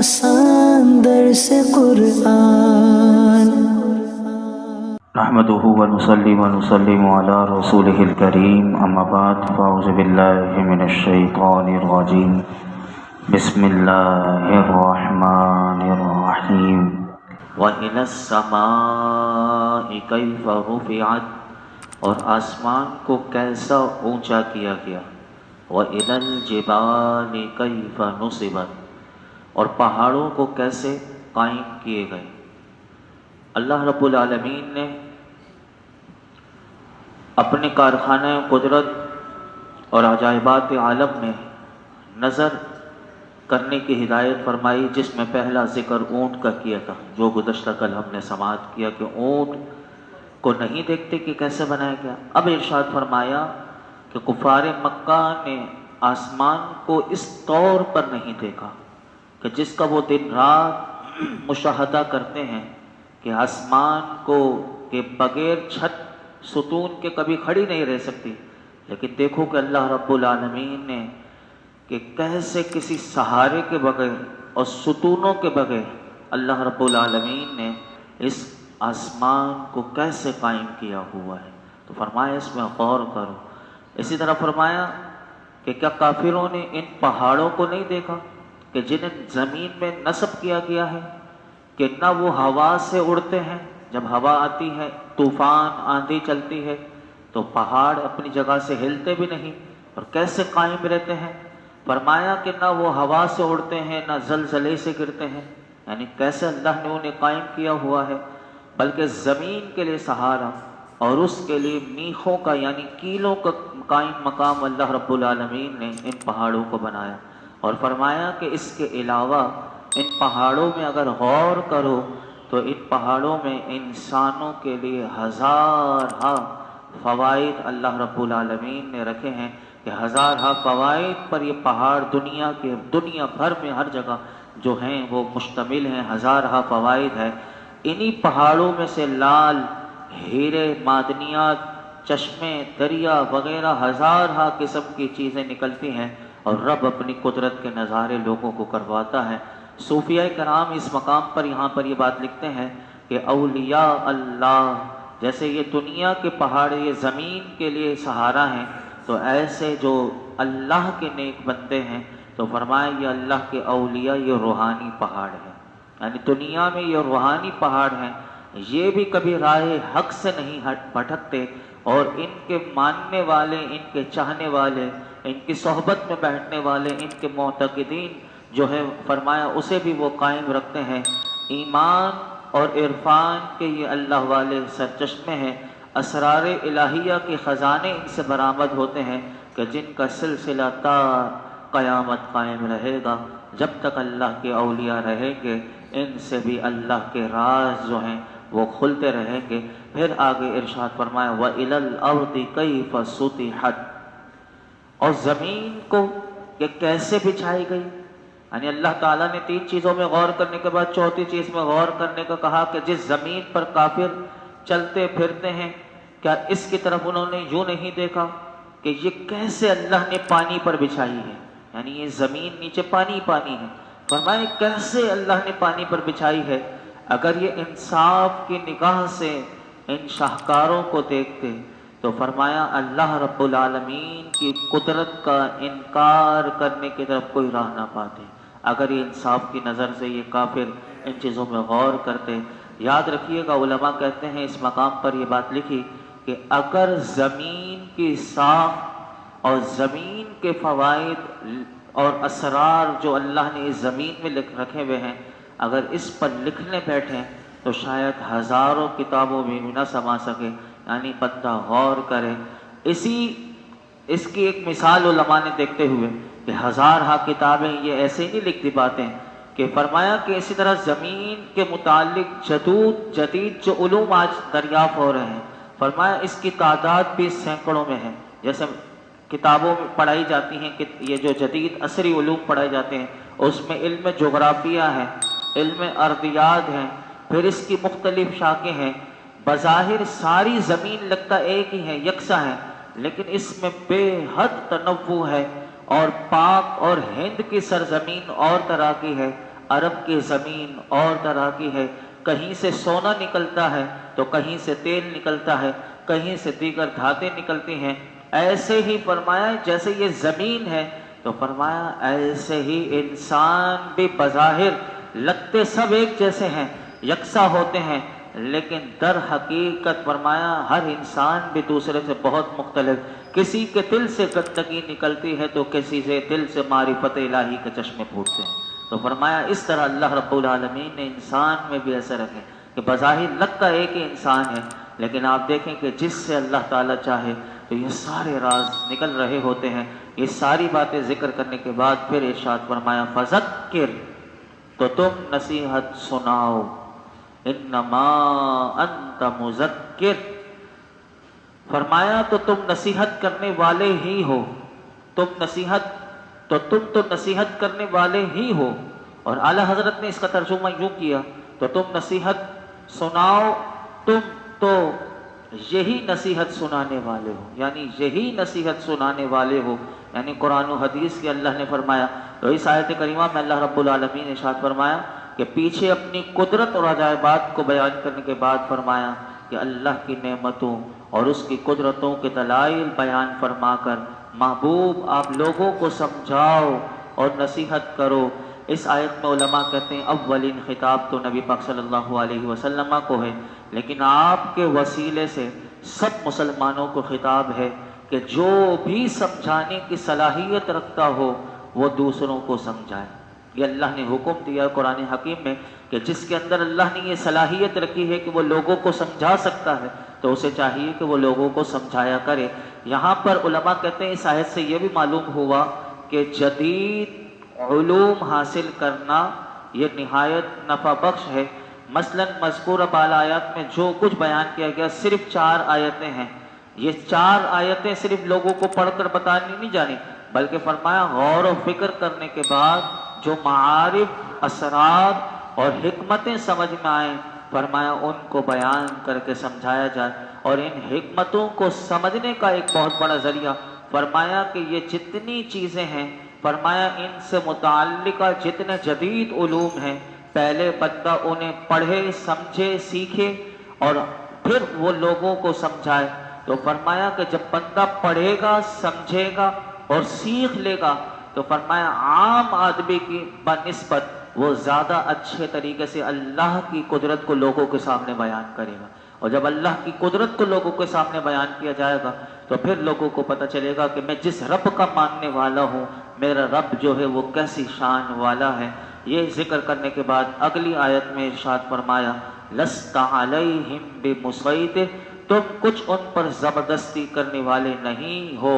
آسان درس قرآن نحمده ونصلي ونسلم على رسوله الكريم اما بعد فاعوذ بالله من الشيطان الرجيم بسم الله الرحمن الرحيم وإلى السماء كيف رفعت اور آسمان کو کیسا اونچا کیا گیا وإلى الجبال كيف نصبت اور پہاڑوں کو کیسے قائم کیے گئے۔ اللہ رب العالمین نے اپنے کارخانہ قدرت اور عجائبات عالم میں نظر کرنے کی ہدایت فرمائی، جس میں پہلا ذکر اونٹ کا کیا تھا، جو گزشتہ کل ہم نے سماعت کیا کہ اونٹ کو نہیں دیکھتے کہ کیسے بنایا گیا۔ اب ارشاد فرمایا کہ کفار مکہ نے آسمان کو اس طور پر نہیں دیکھا کہ جس کا وہ دن رات مشاہدہ کرتے ہیں کہ آسمان کو کہ بغیر چھت ستون کے کبھی کھڑی نہیں رہ سکتی، لیکن دیکھو کہ اللہ رب العالمین نے کہ کیسے کسی سہارے کے بغیر اور ستونوں کے بغیر اللہ رب العالمین نے اس آسمان کو کیسے قائم کیا ہوا ہے، تو فرمایا اس میں غور کرو۔ اسی طرح فرمایا کہ کیا کافروں نے ان پہاڑوں کو نہیں دیکھا کہ جنہیں زمین میں نصب کیا گیا ہے کہ نہ وہ ہوا سے اڑتے ہیں، جب ہوا آتی ہے طوفان آندھی چلتی ہے تو پہاڑ اپنی جگہ سے ہلتے بھی نہیں اور کیسے قائم رہتے ہیں۔ فرمایا کہ نہ وہ ہوا سے اڑتے ہیں نہ زلزلے سے گرتے ہیں، یعنی کیسے اللہ نے انہیں قائم کیا ہوا ہے، بلکہ زمین کے لیے سہارا اور اس کے لیے میخوں کا یعنی کیلوں کا قائم مقام اللہ رب العالمین نے ان پہاڑوں کو بنایا۔ اور فرمایا کہ اس کے علاوہ ان پہاڑوں میں اگر غور کرو تو ان پہاڑوں میں انسانوں کے لیے ہزارہ فوائد اللہ رب العالمین نے رکھے ہیں کہ ہزارہ فوائد پر یہ پہاڑ دنیا بھر میں ہر جگہ جو ہیں وہ مشتمل ہیں، ہزارہ فوائد ہے۔ انہی پہاڑوں میں سے لال ہیرے معدنیات چشمے دریا وغیرہ ہزارہ قسم کی چیزیں نکلتی ہیں اور رب اپنی قدرت کے نظارے لوگوں کو کرواتا ہے۔ صوفیاء کرام اس مقام پر یہاں پر یہ بات لکھتے ہیں کہ اولیاء اللہ جیسے یہ دنیا کے پہاڑ یہ زمین کے لیے سہارا ہیں، تو ایسے جو اللہ کے نیک بندے ہیں تو فرمایا یہ اللہ کے اولیاء یہ روحانی پہاڑ ہیں، یعنی دنیا میں یہ روحانی پہاڑ ہیں، یہ بھی کبھی راہ حق سے نہیں بھٹکتے اور ان کے ماننے والے ان کے چاہنے والے ان کی صحبت میں بیٹھنے والے ان کے معتقدین جو ہے فرمایا اسے بھی وہ قائم رکھتے ہیں۔ ایمان اور عرفان کے یہ اللہ والے سرچشمے ہیں، اسرار الہیہ کے خزانے ان سے برآمد ہوتے ہیں کہ جن کا سلسلہ تا قیامت قائم رہے گا، جب تک اللہ کے اولیاء رہیں گے ان سے بھی اللہ کے راز جو ہیں وہ کھلتے رہیں گے۔ پھر آگے ارشاد فرمایا وَإِلَى الْأَرْضِ كَيْفَ سُطِحَتْ اور زمین کو یہ کیسے بچھائی گئی، یعنی اللہ تعالیٰ نے تین چیزوں میں غور کرنے کے بعد چوتھی چیز میں غور کرنے کا کہا کہ جس زمین پر کافر چلتے پھرتے ہیں کیا اس کی طرف انہوں نے یوں نہیں دیکھا کہ یہ کیسے اللہ نے پانی پر بچھائی ہے، یعنی یہ زمین نیچے پانی پانی ہے، فرمائے کیسے اللہ نے پانی پر بچھائی ہے۔ اگر یہ انصاف کی نگاہ سے ان شاہکاروں کو دیکھتے تو فرمایا اللہ رب العالمین کی قدرت کا انکار کرنے کی طرف کوئی راہ نہ پاتے۔ اگر یہ انصاف کی نظر سے یہ کافر ان چیزوں میں غور کرتے، یاد رکھیے گا علماء کہتے ہیں اس مقام پر یہ بات لکھی کہ اگر زمین کی ساخت اور زمین کے فوائد اور اسرار جو اللہ نے اس زمین میں رکھے ہوئے ہیں اگر اس پر لکھنے بیٹھیں تو شاید ہزاروں کتابوں میں بھی نہ سما سکے، یعنی بندہ غور کرے۔ اس کی ایک مثال علماء نے دیکھتے ہوئے کہ ہزارہ کتابیں یہ ایسے نہیں لکھتی باتیں کہ فرمایا کہ اسی طرح زمین کے متعلق جدید جو علوم آج دریافت ہو رہے ہیں فرمایا اس کی تعداد بھی سینکڑوں میں ہے، جیسے کتابوں میں پڑھائی جاتی ہیں کہ یہ جو جدید عصری علوم پڑھائے جاتے ہیں اس میں علم جغرافیہ ہے، علم ارضیات ہے، پھر اس کی مختلف شاخیں ہیں۔ بظاہر ساری زمین لگتا ایک ہی ہے، یکساں ہے، لیکن اس میں بے حد تنوع ہے اور پاک اور ہند کی سرزمین اور طرح کی ہے، عرب کی زمین اور طرح کی ہے، کہیں سے سونا نکلتا ہے تو کہیں سے تیل نکلتا ہے، کہیں سے دیگر دھاتیں نکلتی ہیں، ایسے ہی فرمایا جیسے یہ زمین ہے تو فرمایا ایسے ہی انسان بھی بظاہر لگتے سب ایک جیسے ہیں، یکساں ہوتے ہیں، لیکن در حقیقت فرمایا ہر انسان بھی دوسرے سے بہت مختلف، کسی کے دل سے گندگی نکلتی ہے تو کسی سے دل سے معرفت الہی کے چشمے پھوٹتے ہیں۔ تو فرمایا اس طرح اللہ رب العالمین نے انسان میں بھی ایسے رکھے کہ بظاہر لگتا ایک ہی انسان ہے، لیکن آپ دیکھیں کہ جس سے اللہ تعالیٰ چاہے تو یہ سارے راز نکل رہے ہوتے ہیں۔ یہ ساری باتیں ذکر کرنے کے بعد پھر ارشاد فرمایا فذکر، تو تم نصیحت سناؤ، انما انت مذکر، فرمایا تو تم نصیحت کرنے والے ہی ہو، تم تو نصیحت کرنے والے ہی ہو۔ اور اعلیٰ حضرت نے اس کا ترجمہ یوں کیا، تو تم نصیحت سناؤ، تم تو یہی نصیحت سنانے والے ہو، یعنی یہی نصیحت سنانے والے ہو، یعنی قرآن و حدیث کی اللہ نے فرمایا۔ تو اس آیت کریمہ میں اللہ رب العالمین نے ارشاد فرمایا کہ پیچھے اپنی قدرت اور عجائبات کو بیان کرنے کے بعد فرمایا کہ اللہ کی نعمتوں اور اس کی قدرتوں کے دلائل بیان فرما کر محبوب آپ لوگوں کو سمجھاؤ اور نصیحت کرو۔ اس آیت میں علماء کہتے ہیں اولین خطاب تو نبی پاک صلی اللہ علیہ وسلم کو ہے، لیکن آپ کے وسیلے سے سب مسلمانوں کو خطاب ہے کہ جو بھی سمجھانے کی صلاحیت رکھتا ہو وہ دوسروں کو سمجھائے۔ یہ اللہ نے حکم دیا قرآن حکیم میں کہ جس کے اندر اللہ نے یہ صلاحیت رکھی ہے کہ وہ لوگوں کو سمجھا سکتا ہے تو اسے چاہیے کہ وہ لوگوں کو سمجھایا کرے۔ یہاں پر علماء کہتے ہیں اس آیت سے یہ بھی معلوم ہوا کہ جدید علوم حاصل کرنا یہ نہایت نفع بخش ہے۔ مثلا مذکورہ بالا آیات میں جو کچھ بیان کیا گیا صرف 4 آیتیں ہیں، یہ 4 آیتیں صرف لوگوں کو پڑھ کر بتانی نہیں جانی، بلکہ فرمایا غور و فکر کرنے کے بعد جو معارف، اسرار اور حکمتیں سمجھ میں آئیں فرمایا ان کو بیان کر کے سمجھایا جائے۔ اور ان حکمتوں کو سمجھنے کا ایک بہت بڑا ذریعہ فرمایا کہ یہ جتنی چیزیں ہیں فرمایا ان سے متعلقہ جتنے جدید علوم ہیں پہلے بندہ انہیں پڑھے، سمجھے، سیکھے اور پھر وہ لوگوں کو سمجھائے۔ تو فرمایا کہ جب بندہ پڑھے گا، سمجھے گا اور سیکھ لے گا تو فرمایا عام آدمی کی بنسبت وہ زیادہ اچھے طریقے سے اللہ کی قدرت کو لوگوں کے سامنے بیان کرے گا۔ اور جب اللہ کی قدرت کو لوگوں کے سامنے بیان کیا جائے گا تو پھر لوگوں کو پتہ چلے گا کہ میں جس رب کا ماننے والا ہوں میرا رب جو ہے وہ کیسی شان والا ہے۔ یہ ذکر کرنے کے بعد اگلی آیت میں ارشاد فرمایا لست علیہم بمسیطر، تم کچھ ان پر زبردستی کرنے والے نہیں ہو،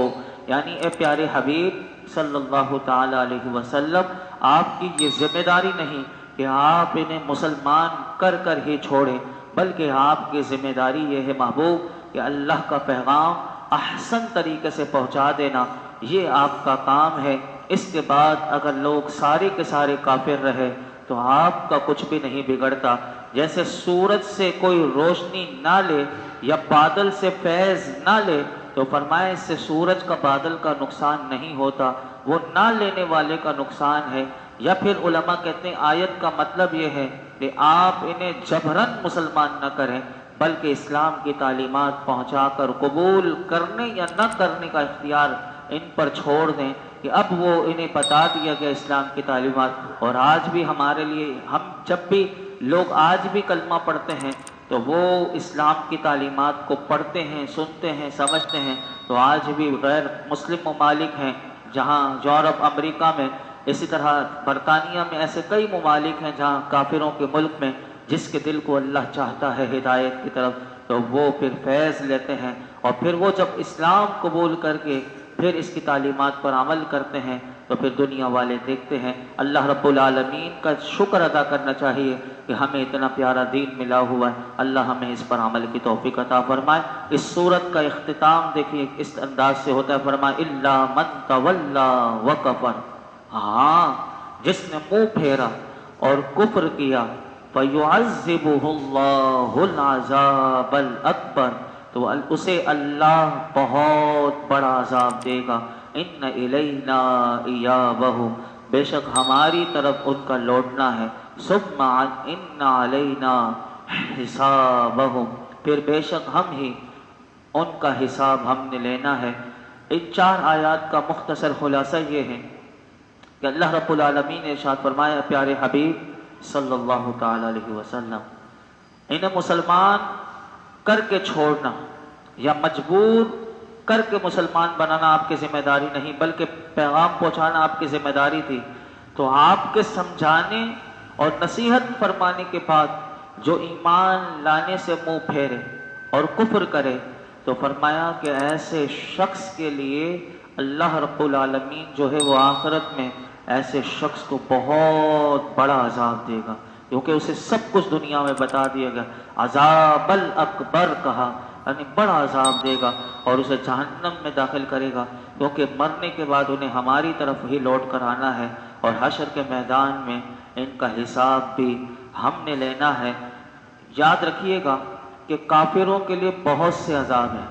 یعنی اے پیارے حبیب صلی اللہ تعالی علیہ وسلم آپ کی یہ ذمہ داری نہیں کہ آپ انہیں مسلمان کر کر ہی چھوڑیں، بلکہ آپ کی ذمہ داری یہ ہے محبوب کہ اللہ کا پیغام احسن طریقے سے پہنچا دینا، یہ آپ کا کام ہے۔ اس کے بعد اگر لوگ سارے کے سارے کافر رہے تو آپ کا کچھ بھی نہیں بگڑتا۔ جیسے سورج سے کوئی روشنی نہ لے یا بادل سے فیض نہ لے تو فرمائے اس سے سورج کا بادل کا نقصان نہیں ہوتا، وہ نہ لینے والے کا نقصان ہے۔ یا پھر علماء کہتے ہیں آیت کا مطلب یہ ہے کہ آپ انہیں جبراً مسلمان نہ کریں بلکہ اسلام کی تعلیمات پہنچا کر قبول کرنے یا نہ کرنے کا اختیار ان پر چھوڑ دیں کہ اب وہ انہیں بتا دیا گیا اسلام کی تعلیمات۔ اور آج بھی ہمارے لیے ہم جب بھی لوگ آج بھی کلمہ پڑھتے ہیں تو وہ اسلام کی تعلیمات کو پڑھتے ہیں، سنتے ہیں، سمجھتے ہیں۔ تو آج بھی غیر مسلم ممالک ہیں جہاں یورپ، امریکہ میں، اسی طرح برطانیہ میں ایسے کئی ممالک ہیں جہاں کافروں کے ملک میں جس کے دل کو اللہ چاہتا ہے ہدایت کی طرف تو وہ پھر فیض لیتے ہیں اور پھر وہ جب اسلام قبول کر کے پھر اس کی تعلیمات پر عمل کرتے ہیں تو پھر دنیا والے دیکھتے ہیں۔ اللہ رب العالمین کا شکر ادا کرنا چاہیے کہ ہمیں اتنا پیارا دین ملا ہوا ہے، اللہ ہمیں اس پر عمل کی توفیق عطا فرمائے۔ اس سورت کا اختتام دیکھیے اس انداز سے ہوتا ہے، فرمائے الا من تولی وکفر، ہاں جس نے منہ پھیرا اور کفر کیا فیعذبہ اللہ العذاب الاکبر، تو اسے اللہ بہت بڑا عذاب دے گا۔ ان الینا ایابہم، بے شک ہماری طرف ان کا لوٹنا ہے، ثم ان علینا حسابہم، پھر بے شک ہم ہی ان کا حساب ہم نے لینا ہے۔ ان 4 آیات کا مختصر خلاصہ یہ ہے کہ اللہ رب العالمین نے ارشاد فرمایا پیارے حبیب صلی اللہ تعالی علیہ وسلم، انہیں مسلمان کر کے چھوڑنا یا مجبور کر کے مسلمان بنانا آپ کی ذمہ داری نہیں، بلکہ پیغام پہنچانا آپ کی ذمہ داری تھی۔ تو آپ کے سمجھانے اور نصیحت فرمانے کے بعد جو ایمان لانے سے منہ پھیرے اور کفر کرے، تو فرمایا کہ ایسے شخص کے لیے اللہ رب العالمین جو ہے وہ آخرت میں ایسے شخص کو بہت بڑا عذاب دے گا، کیونکہ اسے سب کچھ دنیا میں بتا دیا گیا، عذاب الاکبر کہا، یعنی بڑا عذاب دے گا اور اسے جہنم میں داخل کرے گا، کیونکہ مرنے کے بعد انہیں ہماری طرف ہی لوٹ کر آنا ہے اور حشر کے میدان میں ان کا حساب بھی ہم نے لینا ہے۔ یاد رکھیے گا کہ کافروں کے لیے بہت سے عذاب ہیں،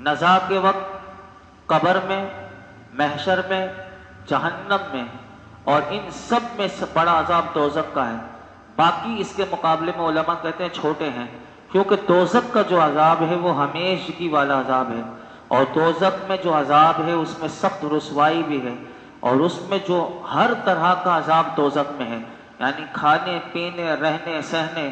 نزاع کے وقت، قبر میں، محشر میں، جہنم میں، اور ان سب میں سے بڑا عذاب دوزخ کا ہے۔ باقی اس کے مقابلے میں علماء کہتے ہیں چھوٹے ہیں، کیونکہ دوزخ کا جو عذاب ہے وہ ہمیشگی والا عذاب ہے، اور دوزخ میں جو عذاب ہے اس میں سخت رسوائی بھی ہے، اور اس میں جو ہر طرح کا عذاب دوزخ میں ہے، یعنی کھانے پینے رہنے سہنے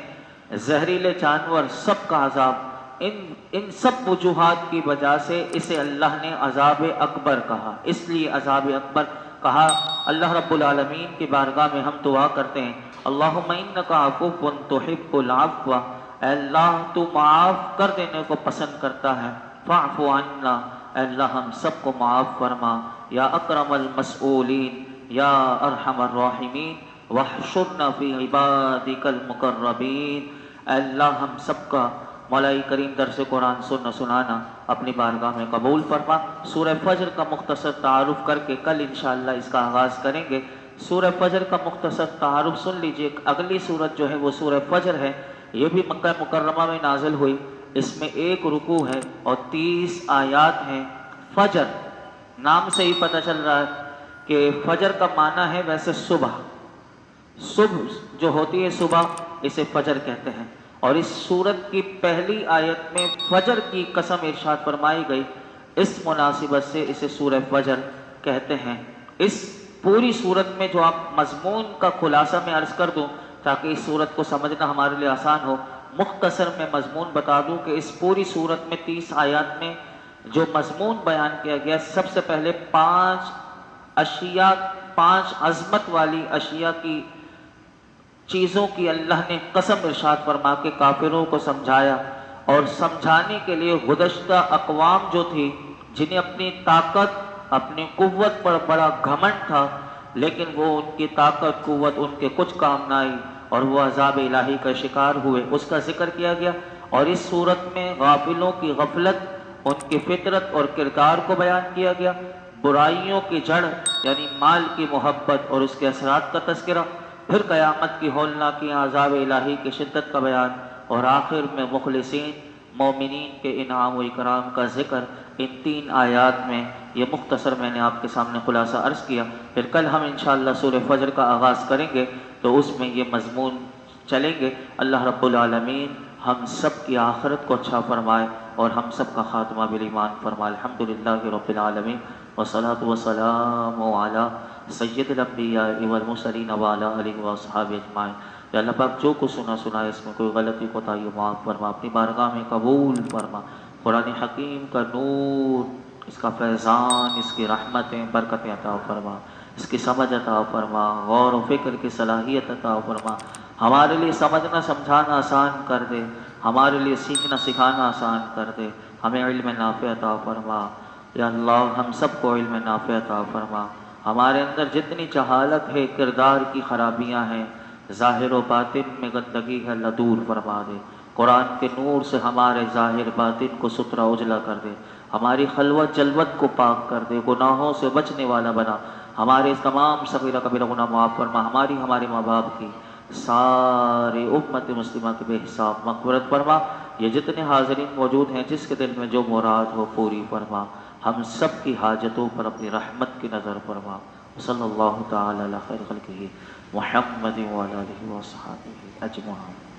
زہریلے جانور سب کا عذاب، ان سب وجوہات کی وجہ سے اسے اللہ نے عذاب اکبر کہا۔ اس لیے عذاب اکبر کہا۔ اللہ رب العالمین کی بارگاہ میں ہم دعا کرتے ہیں، اللہم انک عفو تحب العفو، اے اللہ تو معاف کر دینے کو پسند کرتا ہے، فاعف عنا، اے اللہ ہم سب کو معاف فرما، یا اکرم المسئولین یا ارحم الراحمین، واحشرنا فی عبادک المقربین، اے اللہ ہم سب کا مولا کریم درس قرآن سنانا اپنی بارگاہ میں قبول فرما۔ سورہ فجر کا مختصر تعارف کر کے کل انشاءاللہ اس کا آغاز کریں گے۔ سورہ فجر کا مختصر تعارف سن لیجئے۔ اگلی سورت جو ہے وہ سورہ فجر ہے، یہ بھی مکہ مکرمہ میں نازل ہوئی، اس میں 1 رکوع ہے اور 30 آیات ہیں۔ فجر نام سے ہی پتہ چل رہا ہے کہ فجر کا معنی ہے ویسے صبح جو ہوتی ہے صبح، اسے فجر کہتے ہیں، اور اس سورت کی پہلی آیت میں فجر کی قسم ارشاد فرمائی گئی، اس مناسبت سے اسے سورہ فجر کہتے ہیں۔ اس پوری سورت میں جو آپ مضمون کا خلاصہ میں عرض کر دوں تاکہ اس سورت کو سمجھنا ہمارے لیے آسان ہو، مختصر میں مضمون بتا دوں کہ اس پوری سورت میں 30 آیات میں جو مضمون بیان کیا گیا، سب سے پہلے 5 عظمت والی اشیاء کی چیزوں کی اللہ نے قسم ارشاد فرما کے کافروں کو سمجھایا، اور سمجھانے کے لیے گزشتہ اقوام جو تھی جنہیں اپنی طاقت اپنی قوت پر بڑا گھمنڈ تھا، لیکن وہ ان کی طاقت قوت ان کے کچھ کام نہ آئی اور وہ عذاب الہی کا شکار ہوئے، اس کا ذکر کیا گیا۔ اور اس صورت میں غافلوں کی غفلت، ان کی فطرت اور کردار کو بیان کیا گیا، برائیوں کی جڑ یعنی مال کی محبت اور اس کے اثرات کا تذکرہ، پھر قیامت کی ہولناکی عذاب الہی کی شدت کا بیان، اور آخر میں مخلصین مومنین کے انعام و اکرام کا ذکر۔ ان 3 آیات میں یہ مختصر میں نے آپ کے سامنے خلاصہ عرض کیا۔ پھر کل ہم انشاءاللہ سورہ فجر کا آغاز کریں گے تو اس میں یہ مضمون چلیں گے۔ اللہ رب العالمین ہم سب کی آخرت کو اچھا فرمائے اور ہم سب کا خاتمہ بالایمان فرمائے۔ الحمدللہ رب العالمین والصلاة والسلام علی سید الانبیاء والمرسلین وعلی آلہ واصحابہ اجمعین۔ یا اللہ پاک جو کچھ سنا اس میں کوئی غلطی کوتاہی معاف فرما، اپنی بارگاہ میں قبول فرما۔ قرآن حکیم کا نور، اس کا فیضان، اس کی رحمتیں برکتیں عطا فرما، اس کی سمجھ عطا فرما، غور و فکر کی صلاحیت عطا فرما، ہمارے لیے سمجھنا سمجھانا آسان کر دے، ہمارے لیے سیکھنا سکھانا آسان کر دے، ہمیں علم نافع عطا فرما۔ یا اللہ ہم سب کو علم نافع عطا فرما۔ ہمارے اندر جتنی جہالت ہے، کردار کی خرابیاں ہیں، ظاہر و باطن میں گندگی ہے، اللہ دور فرما دے۔ قرآن کے نور سے ہمارے ظاہر باطن کو ستھرا اجلا کر دے، ہماری خلوت جلوت کو پاک کر دے، گناہوں سے بچنے والا بنا، ہمارے تمام صغیرہ کبیرہ گناہ معاف فرما، ہمارے ماں باپ کی، سارے امت مسلمہ کے بے حساب مغفرت فرما۔ یہ جتنے حاضرین موجود ہیں جس کے دل میں جو مراد ہو پوری فرما، ہم سب کی حاجتوں پر اپنی رحمت کی نظر فرما۔ صلی اللہ تعالی علی خیر خلقہ محمد وعلی آلہ وصحبہ اجمعین.